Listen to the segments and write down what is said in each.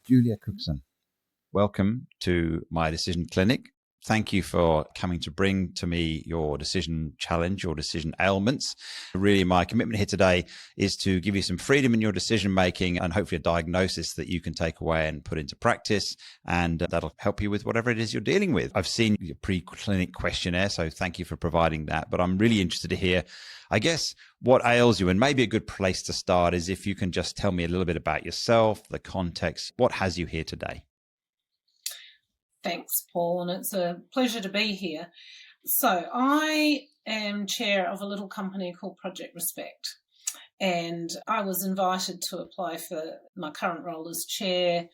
Julia Cookson. Welcome to my decision clinic. Thank you for coming to bring to me your decision challenge, your decision ailments. Really, my commitment here today is to give you some freedom in your decision making and hopefully a diagnosis that you can take away and put into practice, and that'll help you with whatever it is you're dealing with. I've seen your pre-clinic questionnaire, so thank you for providing that. But I'm really interested to hear, I guess, what ails you. And maybe a good place to start is if you can just tell me a little bit about yourself, the context. What has you here today? Thanks, Paul, and it's a pleasure to be here. So I am chair of a little company called Project Respect, and I was invited to apply for my current role as chair,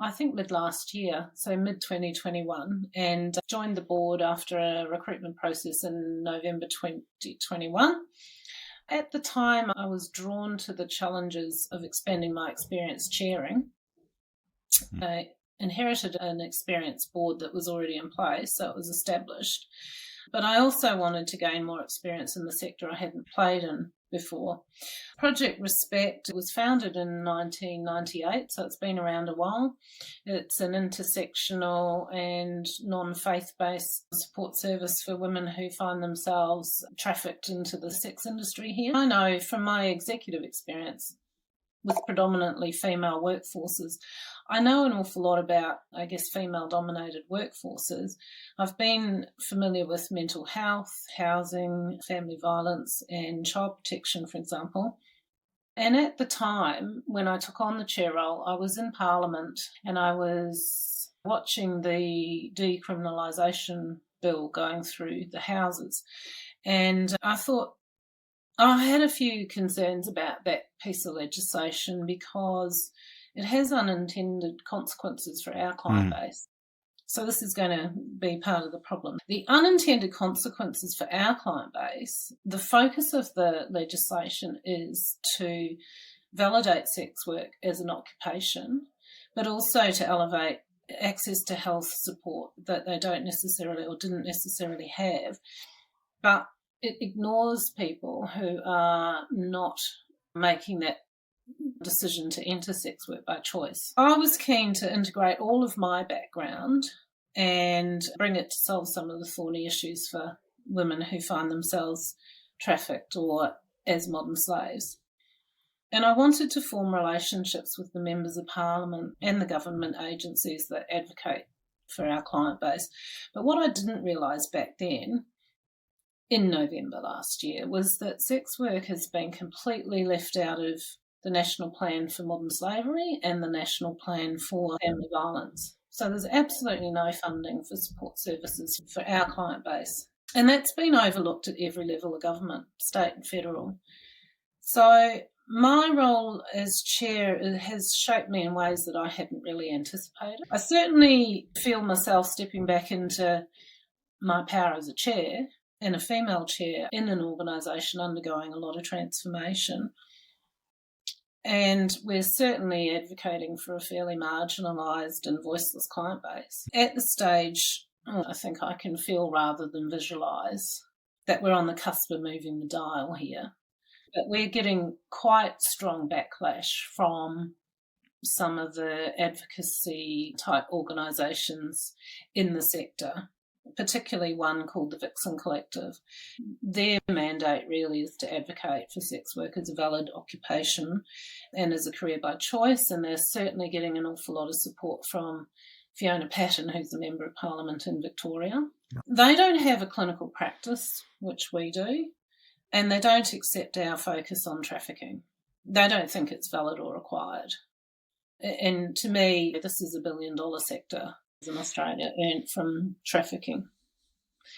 I think mid last year, so mid 2021, and joined the board after a recruitment process in November 2021. At the time, I was drawn to the challenges of expanding my experience chairing. I inherited an experienced board that was already in place, so it was established. But I also wanted to gain more experience in the sector I hadn't played in before. Project Respect was founded in 1998, so it's been around a while. It's an intersectional and non-faith-based support service for women who find themselves trafficked into the sex industry here. I know from my executive experience with predominantly female workforces, I know an awful lot about, I guess, female-dominated workforces. I've been familiar with mental health, housing, family violence, and child protection, for example. And at the time, when I took on the chair role, I was in Parliament and I was watching the decriminalisation bill going through the Houses. And I thought, I had a few concerns about that piece of legislation because it has unintended consequences for our client base. So this is going to be part of the problem. The unintended consequences for our client base, the focus of the legislation is to validate sex work as an occupation, but also to elevate access to health support that they don't necessarily or didn't necessarily have. But it ignores people who are not making that decision to enter sex work by choice. I was keen to integrate all of my background and bring it to solve some of the thorny issues for women who find themselves trafficked or as modern slaves. And I wanted to form relationships with the members of Parliament and the government agencies that advocate for our client base. But what I didn't realise back then, in November last year, was that sex work has been completely left out of the National Plan for Modern Slavery and the National Plan for Family Violence. So there's absolutely no funding for support services for our client base. And that's been overlooked at every level of government, state and federal. So my role as chair has shaped me in ways that I hadn't really anticipated. I certainly feel myself stepping back into my power as a chair and a female chair in an organisation undergoing a lot of transformation. And we're certainly advocating for a fairly marginalised and voiceless client base. At the stage, I think I can feel rather than visualise that we're on the cusp of moving the dial here. But we're getting quite strong backlash from some of the advocacy type organisations in the sector, particularly one called the Vixen Collective. Their mandate really is to advocate for sex work as a valid occupation and as a career by choice, and they're certainly getting an awful lot of support from Fiona Patten, who's a Member of Parliament in Victoria. They don't have a clinical practice, which we do, and they don't accept our focus on trafficking. They don't think it's valid or required. And to me, this is $1 billion sector in Australia earned from trafficking,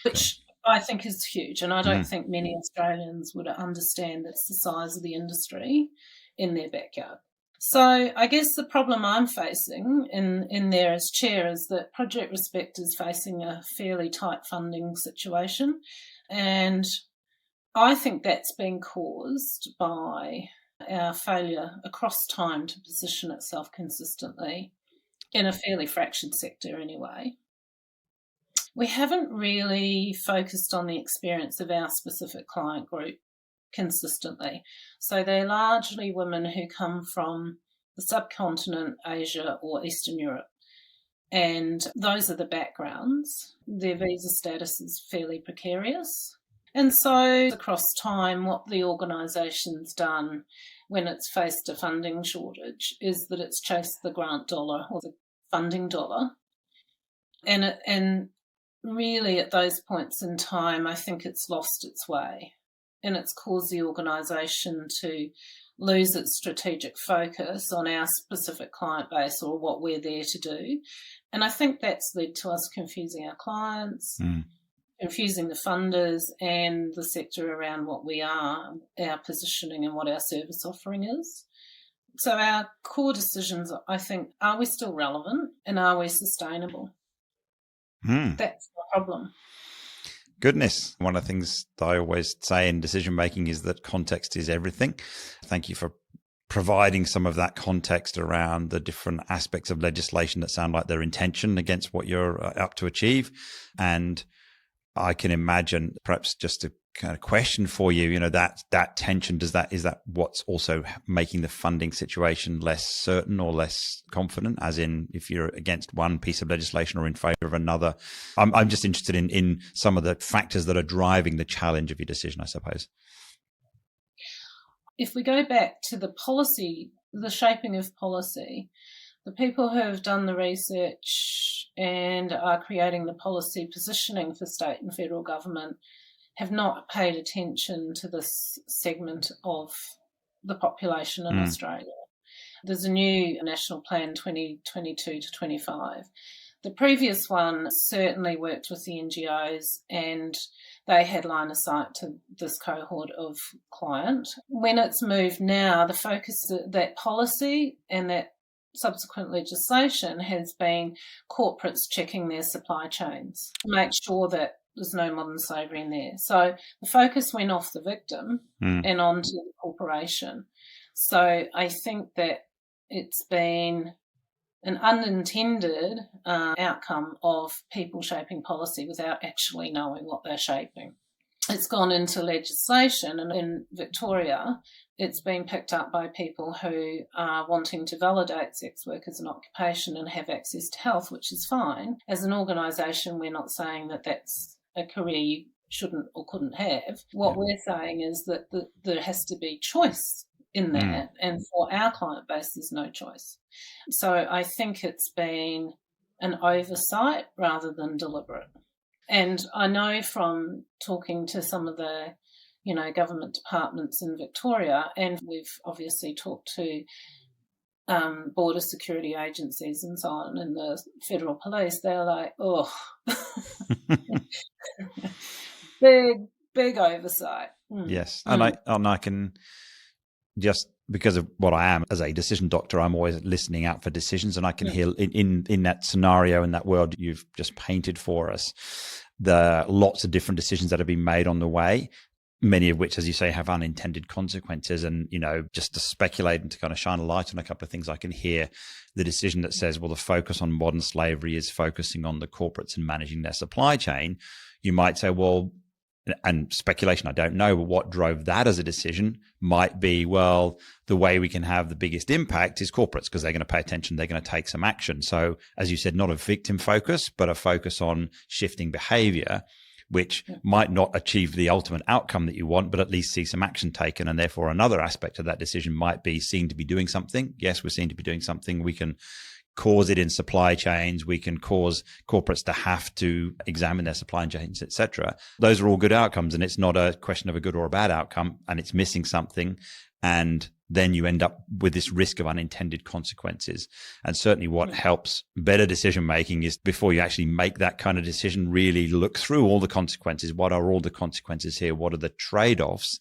which I think is huge. And I don't think many Australians would understand that's the size of the industry in their backyard. So I guess the problem I'm facing in there as chair is that Project Respect is facing a fairly tight funding situation. And I think that's been caused by our failure across time to position itself consistently in a fairly fractured sector anyway. We haven't really focused on the experience of our specific client group consistently. So they're largely women who come from the subcontinent, Asia, or Eastern Europe. And those are the backgrounds. Their visa status is fairly precarious. And so across time, what the organisation's done when it's faced a funding shortage is that it's chased the grant dollar or the funding dollar. And really at those points in time, I think it's lost its way. And it's caused the organisation to lose its strategic focus on our specific client base or what we're there to do. And I think that's led to us confusing our clients, confusing the funders and the sector around what we are, our positioning and what our service offering is. So our core decisions, I think, are we still relevant and are we sustainable? That's the problem. Goodness. One of the things that I always say in decision making is that context is everything. Thank you for providing some of that context around the different aspects of legislation that sound like they're in tension against what you're up to achieve. And I can imagine, perhaps just a kind of question for you, that tension, is that what's also making the funding situation less certain or less confident, as in if you're against one piece of legislation or in favor of another? I'm just interested in some of the factors that are driving the challenge of your decision, I suppose. If we go back to the policy, the shaping of policy, the people who have done the research and are creating the policy positioning for state and federal government have not paid attention to this segment of the population in Australia. There's a new National Plan 2022 to 25. The previous one certainly worked with the NGOs and they had line of sight to this cohort of client. When it's moved now, the focus of that policy and that subsequent legislation has been corporates checking their supply chains to make sure that there's no modern slavery in there. So the focus went off the victim and onto the corporation. So I think that it's been an unintended outcome of people shaping policy without actually knowing what they're shaping. It's gone into legislation, and in Victoria, it's been picked up by people who are wanting to validate sex work as an occupation and have access to health, which is fine. As an organisation, we're not saying that that's a career you shouldn't or couldn't have. What we're saying is that there has to be choice in that, and for our client base, there's no choice. So I think it's been an oversight rather than deliberate. And I know from talking to some of the, government departments in Victoria, and we've obviously talked to border security agencies and so on, and the federal police, they're like, oh, big oversight. Yes. And I can, just because of what I am as a decision doctor, I'm always listening out for decisions, and I can hear in that scenario, in that world you've just painted for us, the lots of different decisions that have been made on the way, many of which, as you say, have unintended consequences. And, just to speculate and to kind of shine a light on a couple of things, I can hear the decision that says, well, the focus on modern slavery is focusing on the corporates and managing their supply chain. You might say, well, and speculation, I don't know, but what drove that as a decision might be, well, the way we can have the biggest impact is corporates, because they're going to pay attention, they're going to take some action. So, as you said, not a victim focus, but a focus on shifting behavior, which might not achieve the ultimate outcome that you want, but at least see some action taken. And therefore, another aspect of that decision might be seen to be doing something. Yes, we're seen to be doing something. We can cause it in supply chains. We can cause corporates to have to examine their supply chains, etc. Those are all good outcomes, and it's not a question of a good or a bad outcome, and it's missing something. And then you end up with this risk of unintended consequences. And certainly what helps better decision making is, before you actually make that kind of decision, really look through all the consequences. What are all the consequences here? What are the trade-offs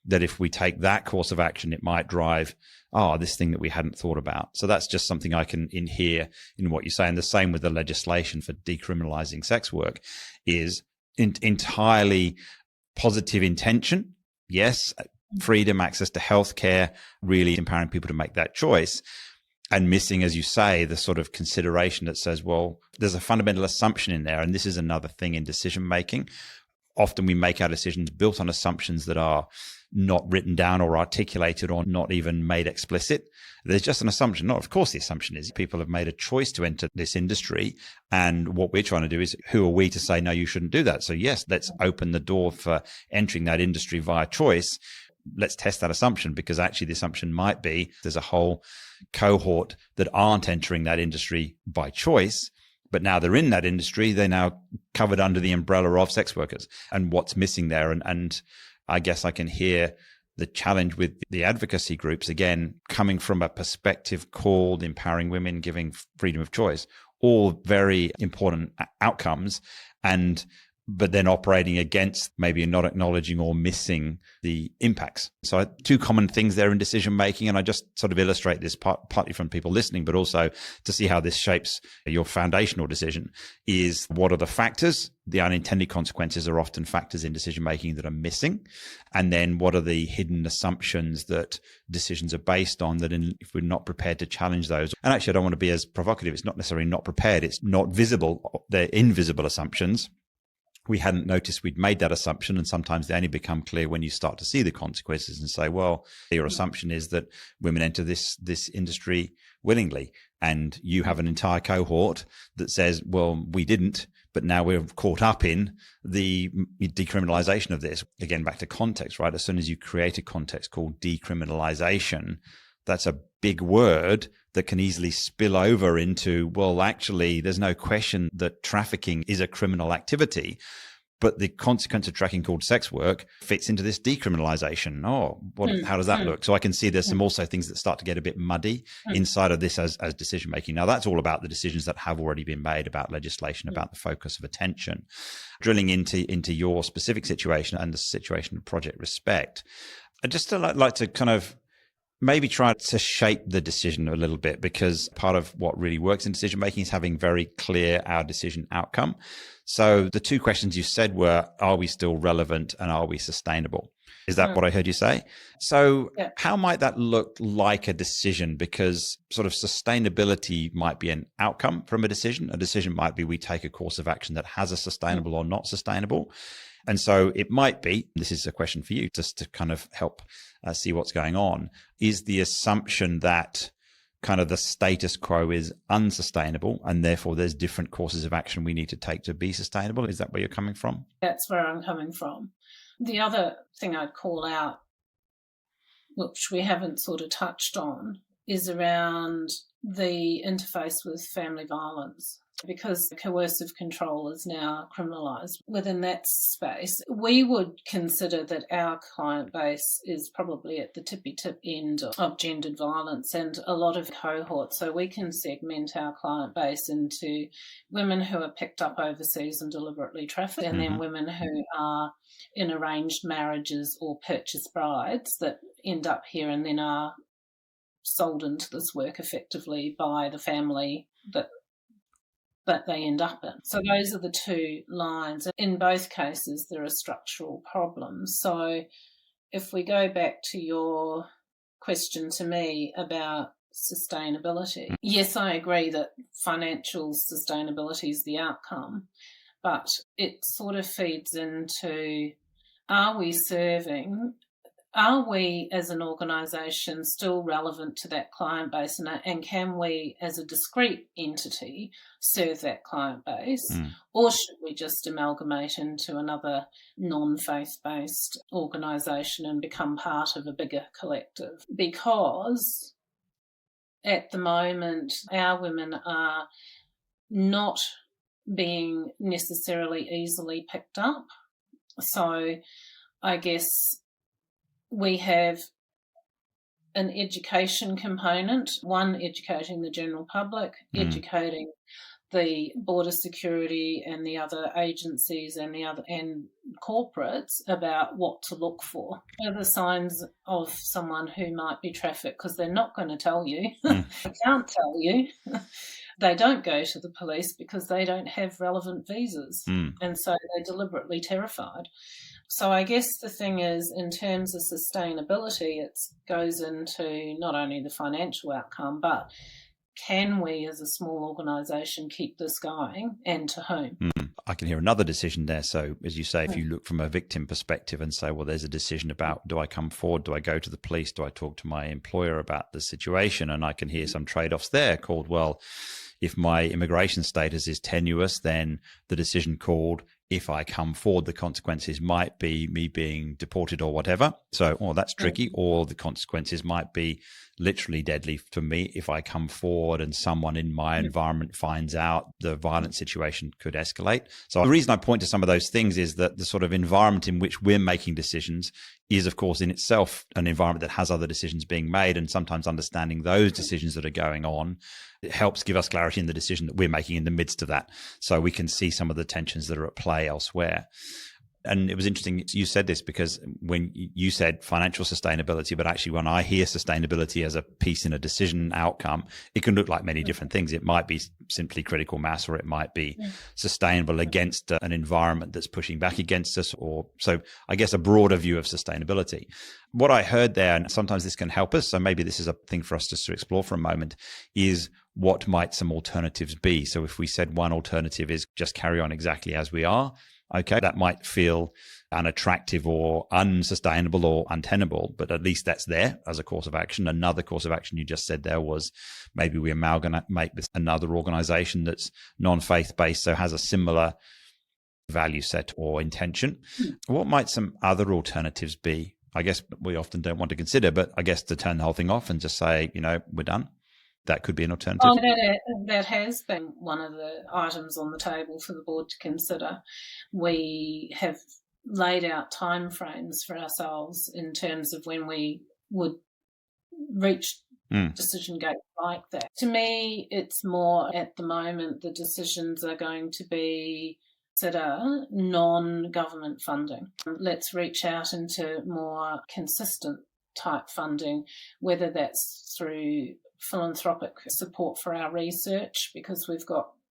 that if we take that course of action, it might drive, this thing that we hadn't thought about. So that's just something I can hear in what you say. And the same with the legislation for decriminalizing sex work is entirely positive intention. Yes, freedom, access to healthcare, really empowering people to make that choice. And missing, as you say, the sort of consideration that says, well, there's a fundamental assumption in there. And this is another thing in decision making. Often we make our decisions built on assumptions that are not written down or articulated or not even made explicit. There's just an assumption. Not, of course, the assumption is people have made a choice to enter this industry. And what we're trying to do is, who are we to say, no, you shouldn't do that? So yes, let's open the door for entering that industry via choice. Let's test that assumption, because actually the assumption might be there's a whole cohort that aren't entering that industry by choice, but now they're in that industry. They're now covered under the umbrella of sex workers, and what's missing there. And I guess I can hear the challenge with the advocacy groups, again, coming from a perspective called empowering women, giving freedom of choice, all very important outcomes. But then operating against maybe not acknowledging or missing the impacts. So two common things there in decision making. And I just sort of illustrate this partly from people listening, but also to see how this shapes your foundational decision is, what are the factors? The unintended consequences are often factors in decision making that are missing. And then what are the hidden assumptions that decisions are based on, that if we're not prepared to challenge those, and actually I don't want to be as provocative, it's not necessarily not prepared, it's not visible, they're invisible assumptions. We hadn't noticed we'd made that assumption, and sometimes they only become clear when you start to see the consequences and say, well, your assumption is that women enter this industry willingly, and you have an entire cohort that says, well, we didn't, but now we're caught up in the decriminalization of this. Again, back to context, right? As soon as you create a context called decriminalization, that's a big word that can easily spill over into, well, actually, there's no question that trafficking is a criminal activity, but the consequence of trafficking called sex work fits into this decriminalization. Oh, how does that look? So I can see there's some also things that start to get a bit muddy inside of this as decision making. Now, that's all about the decisions that have already been made, about legislation, about the focus of attention. Drilling into your specific situation and the situation of Project Respect, I'd just like to kind of maybe try to shape the decision a little bit, because part of what really works in decision making is having very clear our decision outcome. So the two questions you said were, are we still relevant and are we sustainable? Is that what I heard you say? So how might that look like a decision? Because sort of sustainability might be an outcome from a decision. A decision might be we take a course of action that has a sustainable or not sustainable. And so it might be, this is a question for you, just to kind of help see what's going on, is the assumption that kind of the status quo is unsustainable and therefore there's different courses of action we need to take to be sustainable? Is that where you're coming from? That's where I'm coming from. The other thing I'd call out, which we haven't sort of touched on, is around the interface with family violence. Because coercive control is now criminalised within that space, we would consider that our client base is probably at the tippy-tip end of gendered violence and a lot of cohorts. So we can segment our client base into women who are picked up overseas and deliberately trafficked, and then women who are in arranged marriages or purchased brides that end up here and then are sold into this work effectively by the family that they end up in. So those are the two lines. In both cases, there are structural problems. So if we go back to your question to me about sustainability, yes, I agree that financial sustainability is the outcome, but it sort of feeds into, are we as an organisation still relevant to that client base, and can we as a discrete entity serve that client base, or should we just amalgamate into another non-faith-based organisation and become part of a bigger collective? Because at the moment our women are not being necessarily easily picked up. So I guess we have an education component, one educating the general public, educating the border security and the other agencies and corporates about what to look for. What are the signs of someone who might be trafficked? Because they're not going to tell you. They can't tell you. They don't go to the police because they don't have relevant visas. And so they're deliberately terrified. So I guess the thing is, in terms of sustainability, it goes into not only the financial outcome, but can we as a small organisation keep this going, and to whom? I can hear another decision there. So as you say, if you look from a victim perspective and say, well, there's a decision about, do I come forward? Do I go to the police? Do I talk to my employer about the situation? And I can hear some trade-offs there called, well, if my immigration status is tenuous, then the decision called, if I come forward, the consequences might be me being deported or whatever. So, that's tricky. Or the consequences might be literally deadly to me if I come forward and someone in my environment finds out. The violent situation could escalate. So the reason I point to some of those things is that the sort of environment in which we're making decisions is, of course, in itself an environment that has other decisions being made. And sometimes understanding those decisions that are going on, it helps give us clarity in the decision that we're making in the midst of that. So we can see some of the tensions that are at play elsewhere. And it was interesting you said this, because when you said financial sustainability, but actually when I hear sustainability as a piece in a decision outcome, it can look like many different things. It might be simply critical mass, or it might be sustainable against an environment that's pushing back against us, or so I guess a broader view of sustainability. What I heard there, and sometimes this can help us, so maybe this is a thing for us just to explore for a moment, is what might some alternatives be? So if we said one alternative is just carry on exactly as we are, okay, that might feel unattractive or unsustainable or untenable, but at least that's there as a course of action. Another course of action you just said there was maybe we amalgamate with another organization that's non-faith based, so has a similar value set or intention. What might some other alternatives be? I guess we often don't want to consider, but I guess to turn the whole thing off and just say, we're done. That could be an alternative. That has been one of the items on the table for the board to consider. We have laid out timeframes for ourselves in terms of when we would reach decision gates like that. To me, it's more at the moment the decisions are going to be consider non-government funding. Let's reach out into more consistent type funding, whether that's through philanthropic support for our research, because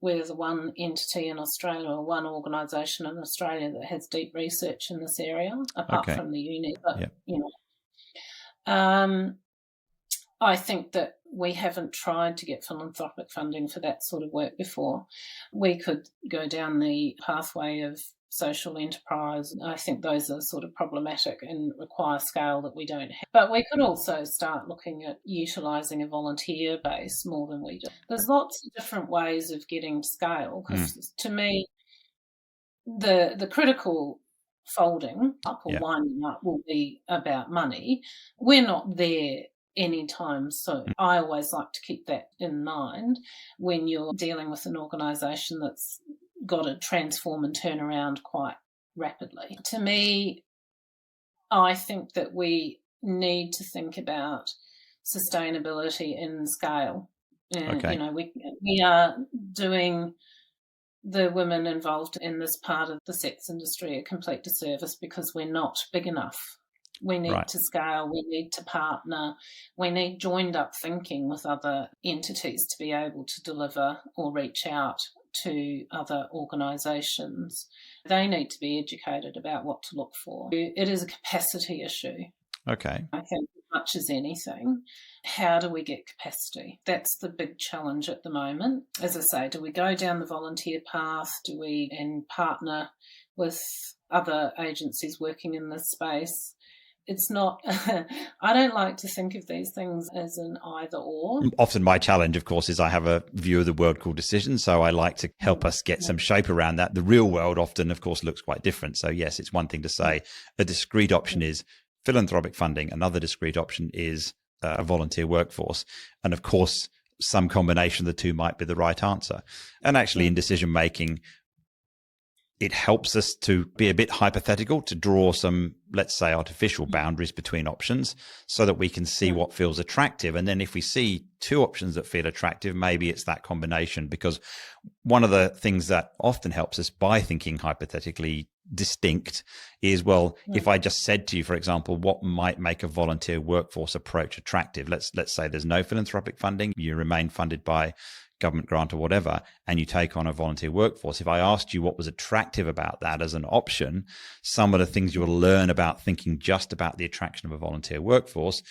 we're the one entity in Australia, or one organisation in Australia that has deep research in this area, apart from the uni. But I think that we haven't tried to get philanthropic funding for that sort of work before. We could go down the pathway of social enterprise. I think those are sort of problematic and require scale that we don't have. But we could also start looking at utilising a volunteer base more than we do. There's lots of different ways of getting scale, because to me, the critical folding up or winding up will be about money. We're not there anytime soon. I always like to keep that in mind when you're dealing with an organisation that's got to transform and turn around quite rapidly. To me, I think that we need to think about sustainability in scale. We are doing the women involved in this part of the sex industry a complete disservice because we're not big enough. We need to scale, we need to partner, we need joined up thinking with other entities to be able to deliver or reach out to other organisations. They need to be educated about what to look for. It is a capacity issue. Okay. I think as much as anything, how do we get capacity? That's the big challenge at the moment. As I say, do we go down the volunteer path? Do we partner with other agencies working in this space? It's not, I don't like to think of these things as an either or. Often my challenge, of course, is I have a view of the world called decision. So I like to help us get some shape around that. The real world often, of course, looks quite different. So yes, it's one thing to say a discrete option is philanthropic funding. Another discrete option is a volunteer workforce. And of course, some combination of the two might be the right answer. And actually in decision making, it helps us to be a bit hypothetical, to draw some, let's say, artificial boundaries between options so that we can see what feels attractive. And then if we see two options that feel attractive, maybe it's that combination. Because one of the things that often helps us by thinking hypothetically distinct is, well, if I just said to you, for example, what might make a volunteer workforce approach attractive? Let's say there's no philanthropic funding, you remain funded by government grant or whatever, and you take on a volunteer workforce. If I asked you what was attractive about that as an option, some of the things you will learn about thinking just about the attraction of a volunteer workforce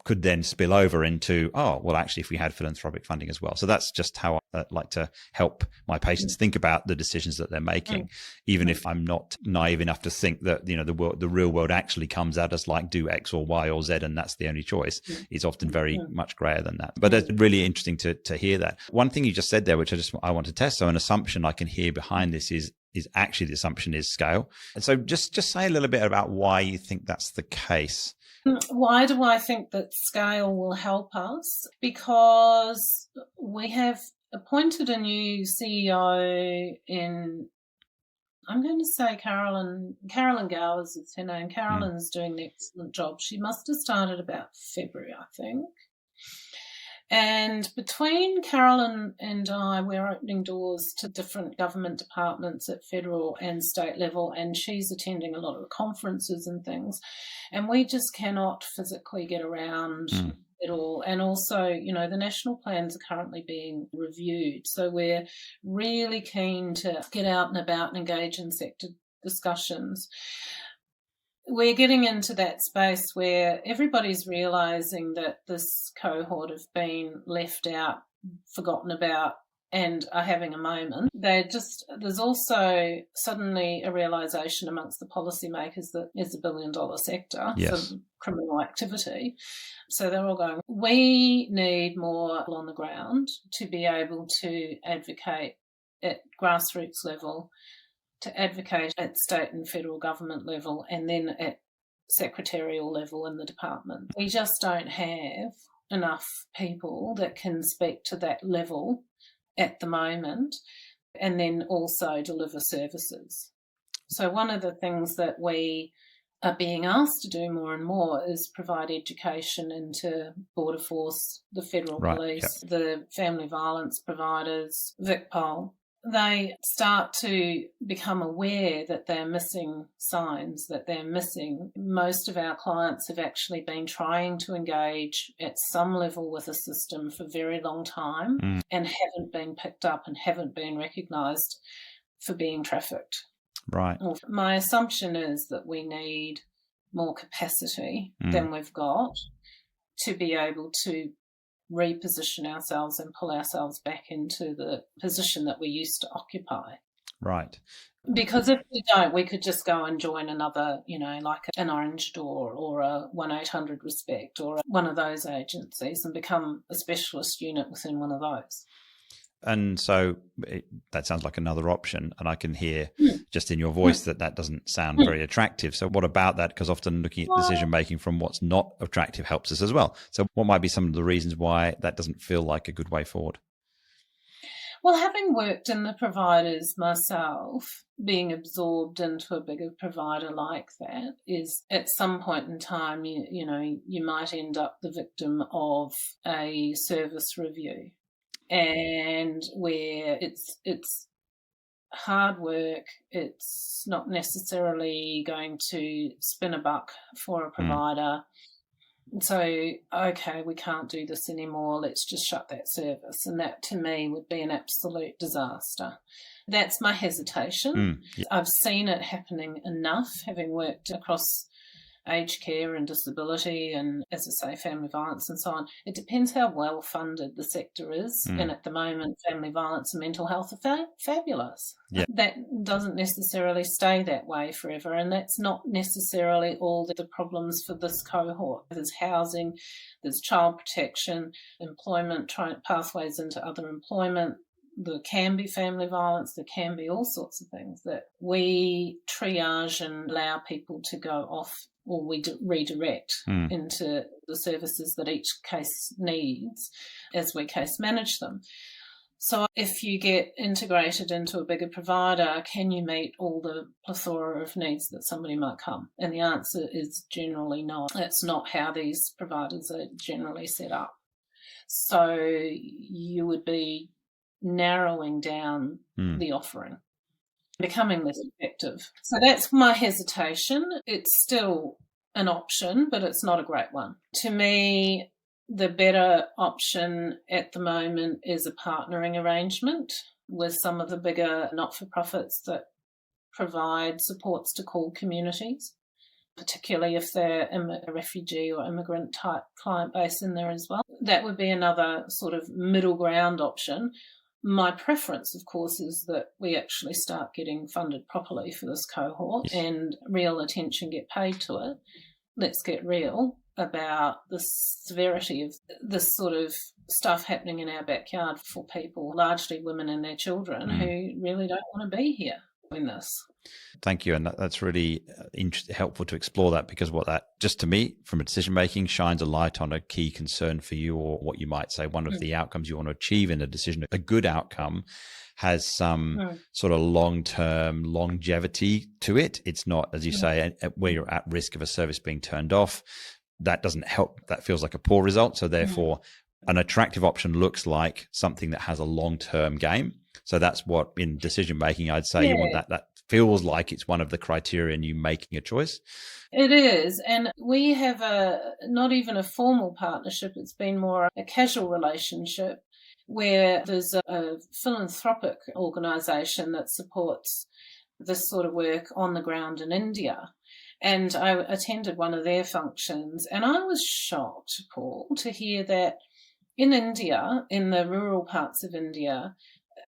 could then spill over into, oh, well, actually, if we had philanthropic funding as well. So that's just how I like to help my patients think about the decisions that they're making, even if I'm not naive enough to think that, the real world actually comes at us like do X or Y or Z, and that's the only choice. It's often very much grayer than that. But it's really interesting to hear that. One thing you just said there, which I want to test. So an assumption I can hear behind this is actually the assumption is scale. And so just say a little bit about why you think that's the case. Why do I think that scale will help us? Because we have appointed a new CEO in, I'm going to say Carolyn Gowers is her name. Carolyn's doing an excellent job. She must have started about February, I think. And between Carolyn and I, we're opening doors to different government departments at federal and state level, and she's attending a lot of conferences and things. And we just cannot physically get around it all. And also, the national plans are currently being reviewed. So we're really keen to get out and about and engage in sector discussions. We're getting into that space where everybody's realising that this cohort have been left out, forgotten about, and are having a moment. There's also suddenly a realisation amongst the policymakers that it's $1 billion sector for criminal activity. So they're all going, we need more on the ground to be able to advocate at grassroots level, to advocate at state and federal government level, and then at secretarial level in the department. We just don't have enough people that can speak to that level at the moment, and then also deliver services. So one of the things that we are being asked to do more and more is provide education into Border Force, the Federal Police, the family violence providers, VicPol. They start to become aware that they're missing signs, that they're missing. Most of our clients have actually been trying to engage at some level with a system for a very long time and haven't been picked up and haven't been recognised for being trafficked. Right. My assumption is that we need more capacity than we've got to be able to reposition ourselves and pull ourselves back into the position that we used to occupy. Right. Because if we don't, we could just go and join another, like an Orange Door or a 1-800 Respect or one of those agencies and become a specialist unit within one of those. And so that sounds like another option. And I can hear just in your voice that doesn't sound very attractive. So what about that? Because often looking at decision making from what's not attractive helps us as well. So what might be some of the reasons why that doesn't feel like a good way forward? Well, having worked in the providers myself, being absorbed into a bigger provider like that is at some point in time, you might end up the victim of a service review. And where it's hard work, it's not necessarily going to spin a buck for a provider. So, okay, we can't do this anymore, let's just shut that service. And that to me would be an absolute disaster. That's my hesitation. I've seen it happening enough, having worked across aged care and disability and, as I say, family violence and so on. It depends how well funded the sector is. And at the moment, family violence and mental health are fabulous. That doesn't necessarily stay that way forever, and that's not necessarily all the problems for this cohort. There's housing, there's child protection, employment, pathways into other employment. There can be family violence, there can be all sorts of things that we triage and allow people to go off, or we redirect into the services that each case needs as we case manage them. So if you get integrated into a bigger provider, can you meet all the plethora of needs that somebody might come? And the answer is generally no. That's not how these providers are generally set up. So you would be narrowing down the offering. becoming less effective. So that's my hesitation. It's still an option, but it's not a great one. To me, the better option at the moment is a partnering arrangement with some of the bigger not-for-profits that provide supports to call communities, particularly if they're a refugee or immigrant type client base in there as well. That would be another sort of middle ground option. My preference, of course, is that we actually start getting funded properly for this cohort and real attention get paid to it. Let's get real about the severity of this sort of stuff happening in our backyard for people, largely women and their children, who really don't want to be here in this. Thank you. And that's really helpful to explore that, because what that, just to me, from a decision making, shines a light on a key concern for you, or what you might say one of the outcomes you want to achieve in a decision. A good outcome has some sort of long-term longevity to it. It's not, as you say, where you're at risk of a service being turned off. That doesn't help. That feels like a poor result. So therefore, an attractive option looks like something that has a long-term game. So that's what, in decision making, I'd say you want that feels like it's one of the criteria in you making a choice. It is. And we have not even a formal partnership. It's been more a casual relationship where there's a philanthropic organisation that supports this sort of work on the ground in India. And I attended one of their functions, and I was shocked, Paul, to hear that in India, in the rural parts of India,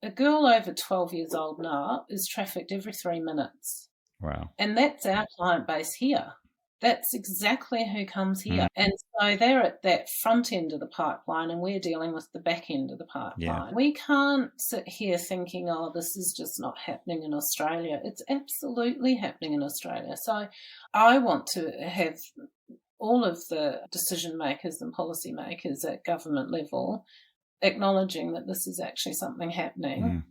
a girl over 12 years old now is trafficked every 3 minutes. Wow. And that's our client base here. That's exactly who comes here. And so they're at that front end of the pipeline, and we're dealing with the back end of the pipeline. Yeah. We can't sit here thinking, oh, this is just not happening in Australia. It's absolutely happening in Australia. So I want to have all of the decision makers and policy makers at government level acknowledging that this is actually something happening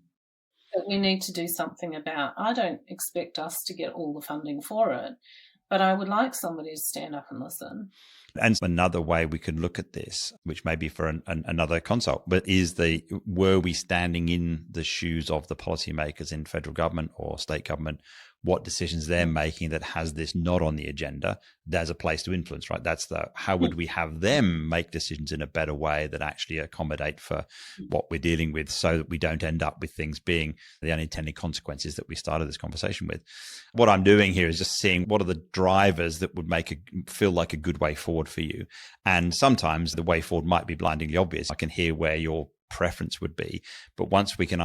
that we need to do something about. I don't expect us to get all the funding for it, but I would like somebody to stand up and listen. And another way we could look at this, which may be for another consult, but is were we standing in the shoes of the policymakers in federal government or state government, what decisions they're making that has this not on the agenda, there's a place to influence, right? That's how would we have them make decisions in a better way that actually accommodate for what we're dealing with, so that we don't end up with things being the unintended consequences that we started this conversation with. What I'm doing here is just seeing what are the drivers that would feel like a good way forward for you. And sometimes the way forward might be blindingly obvious. I can hear where your preference would be, but once we can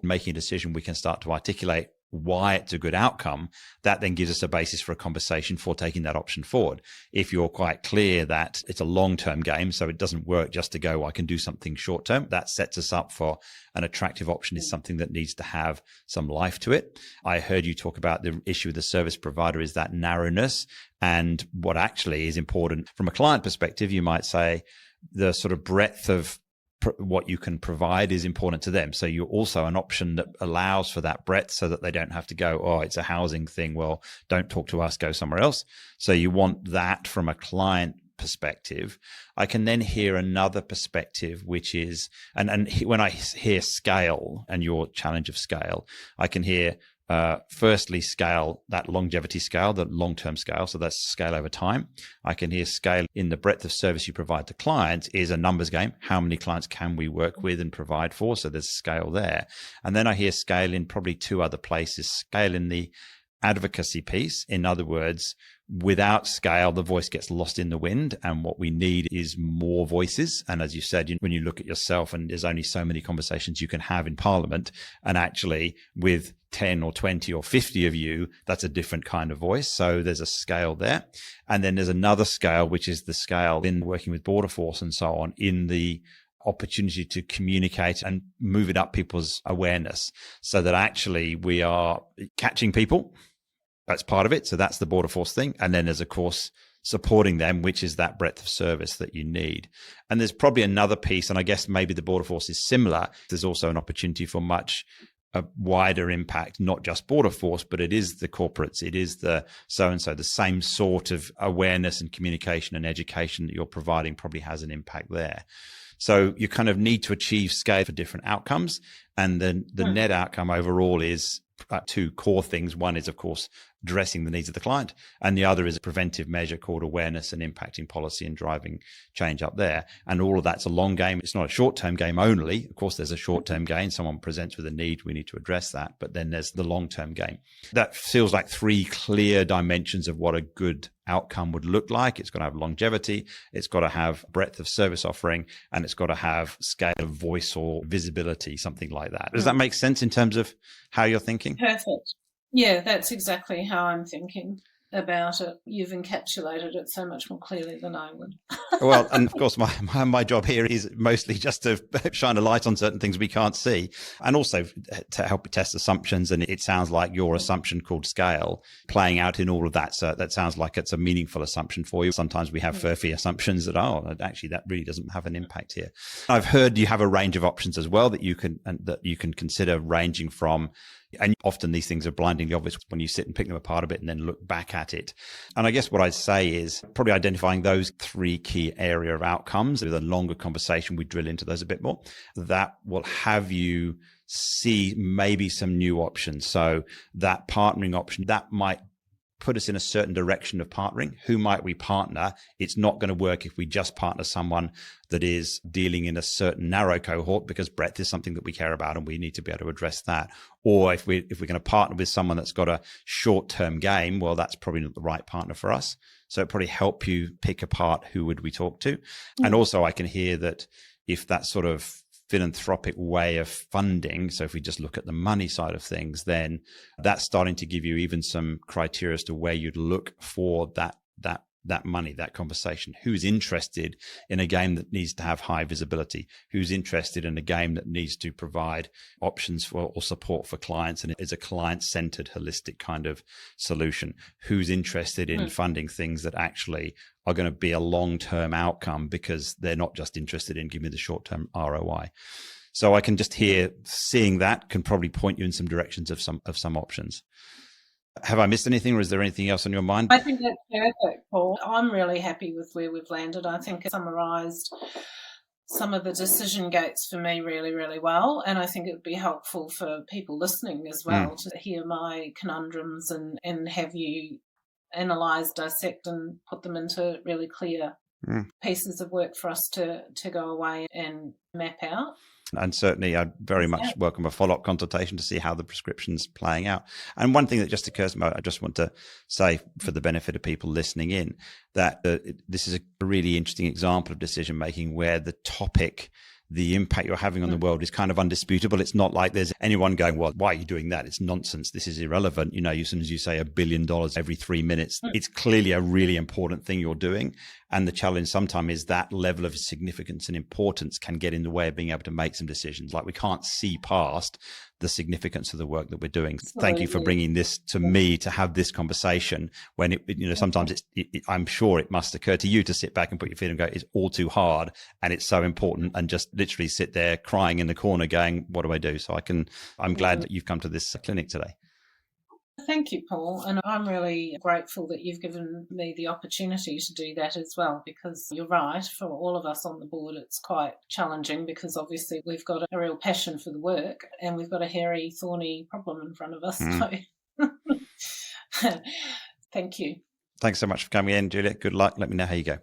making a decision, we can start to articulate why it's a good outcome. That then gives us a basis for a conversation for taking that option forward. If you're quite clear that it's a long-term game, so it doesn't work just to go, I can do something short-term, that sets us up for an attractive option is something that needs to have some life to it. I heard you talk about the issue of the service provider is that narrowness, and what actually is important from a client perspective, you might say the sort of breadth of what you can provide is important to them. So you're also an option that allows for that breadth, so that they don't have to go, oh, it's a housing thing. Well, don't talk to us, go somewhere else. So you want that from a client perspective. I can then hear another perspective, which is, and when I hear scale and your challenge of scale, I can hear firstly scale, that longevity scale, the long-term scale. So that's scale over time. I can hear scale in the breadth of service you provide to clients is a numbers game. How many clients can we work with and provide for? So there's scale there. And then I hear scale in probably two other places. Scale in the advocacy piece. In other words, without scale, the voice gets lost in the wind. And what we need is more voices. And as you said, when you look at yourself, and there's only so many conversations you can have in Parliament, and actually with 10 or 20 or 50 of you, that's a different kind of voice. So there's a scale there. And then there's another scale, which is the scale in working with Border Force and so on, in the opportunity to communicate and move it up people's awareness, so that actually we are catching people. That's part of it. So that's the Border Force thing. And then there's, of course, supporting them, which is that breadth of service that you need. And there's probably another piece, and I guess maybe the Border Force is similar. There's also an opportunity for a wider impact, not just Border Force, but it is the corporates, it is the so-and-so, the same sort of awareness and communication and education that you're providing probably has an impact there. So you kind of need to achieve scale for different outcomes. And then the net outcome overall is two core things. One is, of course, addressing the needs of the client, and the other is a preventive measure called awareness and impacting policy and driving change up there. And all of that's a long game. It's not a short-term game only. Of course, there's a short-term gain. Someone presents with a need, we need to address that. But then there's the long-term game. That feels like three clear dimensions of what a good outcome would look like. It's got to have longevity, it's got to have breadth of service offering, and it's got to have scale of voice or visibility, something like that. Does that make sense in terms of how you're thinking? Perfect. Yeah, that's exactly how I'm thinking about it. You've encapsulated it so much more clearly than I would. Well, and of course, my job here is mostly just to shine a light on certain things we can't see, and also to help you test assumptions. And it sounds like your assumption called scale playing out in all of that. So that sounds like it's a meaningful assumption for you. Sometimes we have furphy assumptions that, actually, that really doesn't have an impact here. I've heard you have a range of options as well that you can consider, ranging from, and often these things are blindingly obvious when you sit and pick them apart a bit and then look back at it. And I guess what I'd say is probably identifying those three key area of outcomes. With a longer conversation, we drill into those a bit more. That will have you see maybe some new options. So that partnering option, that might put us in a certain direction of partnering. Who might we partner? It's not going to work if we just partner someone that is dealing in a certain narrow cohort, because breadth is something that we care about and we need to be able to address that. Or if we're going to partner with someone that's got a short-term game, well, that's probably not the right partner for us. So it probably help you pick apart who would we talk to. And also I can hear that if that sort of philanthropic way of funding, so if we just look at the money side of things, then that's starting to give you even some criteria as to where you'd look for that money, that conversation. Who's interested in a game that needs to have high visibility? Who's interested in a game that needs to provide options for or support for clients and is a client-centered, holistic kind of solution? Who's interested in funding things that actually are going to be a long-term outcome because they're not just interested in giving me the short-term ROI? So I can just hear, seeing that can probably point you in some directions of some options. Have I missed anything, or is there anything else on your mind? I think that's perfect, Paul. I'm really happy with where we've landed. I think it summarised some of the decision gates for me really, really well. And I think it would be helpful for people listening as well to hear my conundrums and have you analyse, dissect and put them into really clear pieces of work for us to go away and map out. And certainly I very much welcome a follow-up consultation to see how the prescription's playing out. And one thing that just occurs to me, I just want to say for the benefit of people listening in, that this is a really interesting example of decision-making where the topic, the impact you're having on the world is kind of undisputable. It's not like there's anyone going, well, why are you doing that? It's nonsense. This is irrelevant. You know, as soon as you say $1 billion every 3 minutes, it's clearly a really important thing you're doing. And the challenge sometimes is that level of significance and importance can get in the way of being able to make some decisions. Like we can't see past the significance of the work that we're doing. Absolutely. Thank you for bringing this to me to have this conversation when sometimes I'm sure it must occur to you to sit back and put your feet and go, it's all too hard and it's so important, and just literally sit there crying in the corner going, what do I do? So I'm glad that you've come to this clinic today. Thank you, Paul. And I'm really grateful that you've given me the opportunity to do that as well, because you're right, for all of us on the board, it's quite challenging because obviously we've got a real passion for the work and we've got a hairy, thorny problem in front of us. So thank you. Thanks so much for coming in, Julia. Good luck. Let me know how you go.